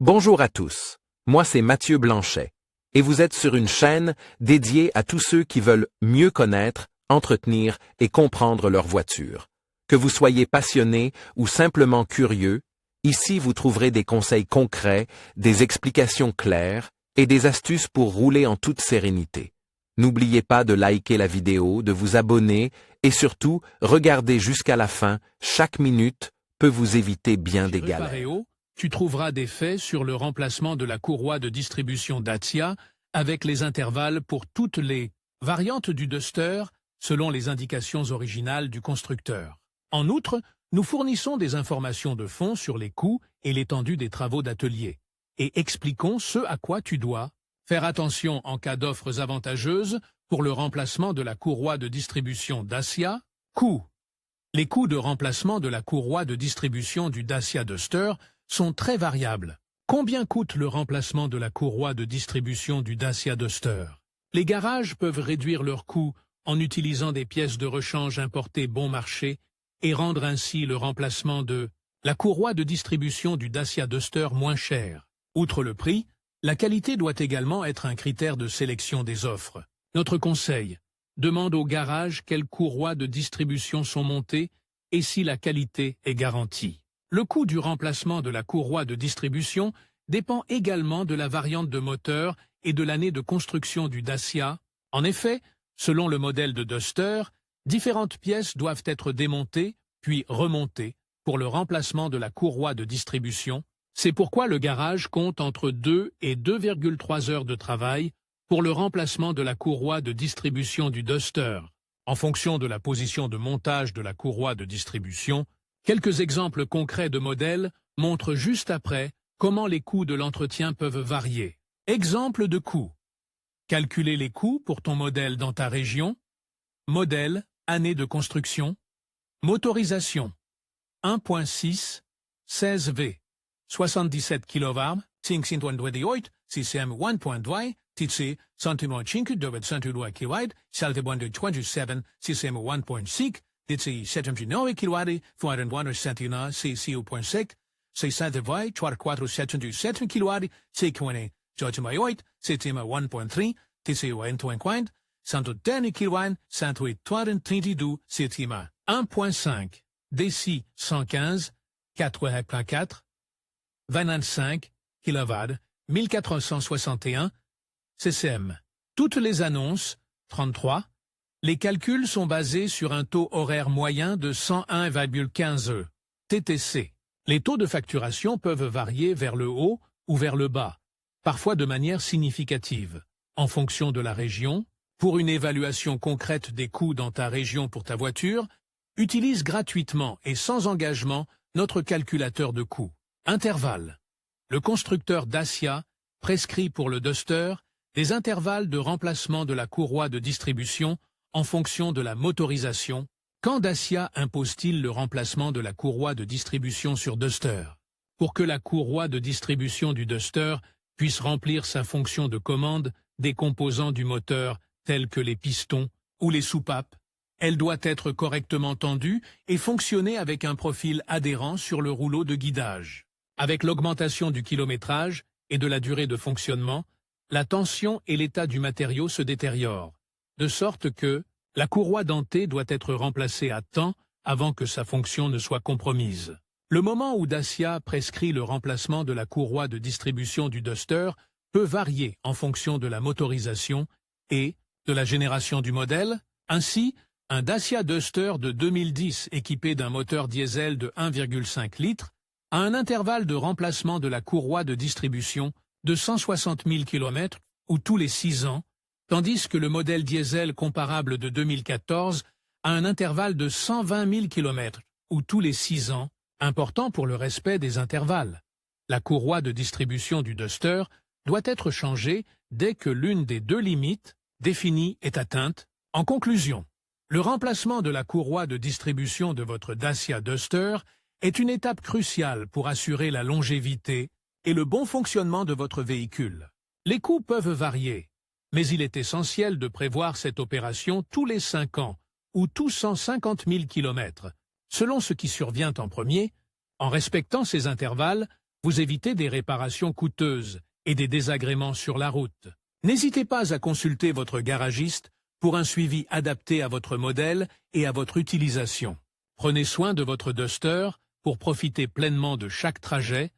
Bonjour à tous, moi c'est Mathieu Blanchet, et vous êtes sur une chaîne dédiée à tous ceux qui veulent mieux connaître, entretenir et comprendre leur voiture. Que vous soyez passionné ou simplement curieux, ici vous trouverez des conseils concrets, des explications claires et des astuces pour rouler en toute sérénité. N'oubliez pas de liker la vidéo, de vous abonner et surtout, regardez jusqu'à la fin, chaque minute peut vous éviter bien des galères. Tu trouveras des faits sur le remplacement de la courroie de distribution Dacia avec les intervalles pour toutes les variantes du Duster selon les indications originales du constructeur. En outre, nous fournissons des informations de fond sur les coûts et l'étendue des travaux d'atelier et expliquons ce à quoi tu dois faire attention en cas d'offres avantageuses pour le remplacement de la courroie de distribution Dacia. Coûts. Les coûts de remplacement de la courroie de distribution du Dacia Duster sont très variables. Combien coûte le remplacement de la courroie de distribution du Dacia Duster? Les garages peuvent réduire leurs coûts en utilisant des pièces de rechange importées bon marché et rendre ainsi le remplacement de la courroie de distribution du Dacia Duster moins cher. Outre le prix, la qualité doit également être un critère de sélection des offres. Notre conseil: demande au garage quelles courroies de distribution sont montées et si la qualité est garantie. Le coût du remplacement de la courroie de distribution dépend également de la variante de moteur et de l'année de construction du Dacia. En effet, selon le modèle de Duster, différentes pièces doivent être démontées puis remontées pour le remplacement de la courroie de distribution. C'est pourquoi le garage compte entre 2 et 2,3 heures de travail pour le remplacement de la courroie de distribution du Duster. En fonction de la position de montage de la courroie de distribution, quelques exemples concrets de modèles montrent juste après comment les coûts de l'entretien peuvent varier. Exemple de coûts. Calculer les coûts pour ton modèle dans ta région. Modèle, année de construction. Motorisation. 1.6, 16 V. 77 kW, 528 CCM 1.2, TC 105 kW, salte 127 CCM 1.6, TC 709 kW, 471 CCU.6, 620 477 kW, C20 8, CCM 1.3, TC 1.50, 110 kW, 132 CCM 1.5, DC 115, 4.4, 25 kW, 1461 CCM. Toutes les annonces, 33. Les calculs sont basés sur un taux horaire moyen de 101,15 TTC. Les taux de facturation peuvent varier vers le haut ou vers le bas, parfois de manière significative, en fonction de la région. Pour une évaluation concrète des coûts dans ta région pour ta voiture, utilise gratuitement et sans engagement notre calculateur de coûts. Intervalle. Le constructeur Dacia prescrit pour le Duster des intervalles de remplacement de la courroie de distribution en fonction de la motorisation. Quand Dacia impose-t-il le remplacement de la courroie de distribution sur Duster? Pour que la courroie de distribution du Duster puisse remplir sa fonction de commande des composants du moteur tels que les pistons ou les soupapes, elle doit être correctement tendue et fonctionner avec un profil adhérent sur le rouleau de guidage. Avec l'augmentation du kilométrage et de la durée de fonctionnement, la tension et l'état du matériau se détériorent, de sorte que la courroie dentée doit être remplacée à temps avant que sa fonction ne soit compromise. Le moment où Dacia prescrit le remplacement de la courroie de distribution du Duster peut varier en fonction de la motorisation et de la génération du modèle. Ainsi, un Dacia Duster de 2010 équipé d'un moteur diesel de 1,5 litres a un intervalle de remplacement de la courroie de distribution de 160 000 km ou tous les 6 ans, tandis que le modèle diesel comparable de 2014 a un intervalle de 120 000 km ou tous les 6 ans, important pour le respect des intervalles. La courroie de distribution du Duster doit être changée dès que l'une des deux limites définies est atteinte. En conclusion, le remplacement de la courroie de distribution de votre Dacia Duster est une étape cruciale pour assurer la longévité et le bon fonctionnement de votre véhicule. Les coûts peuvent varier, mais il est essentiel de prévoir cette opération tous les 5 ans ou tous 150 000 km, selon ce qui survient en premier. En respectant ces intervalles, Vous évitez des réparations coûteuses et des désagréments sur la route. N'hésitez pas à consulter votre garagiste pour un suivi adapté à votre modèle et à votre utilisation. Prenez soin de votre Duster pour profiter pleinement de chaque trajet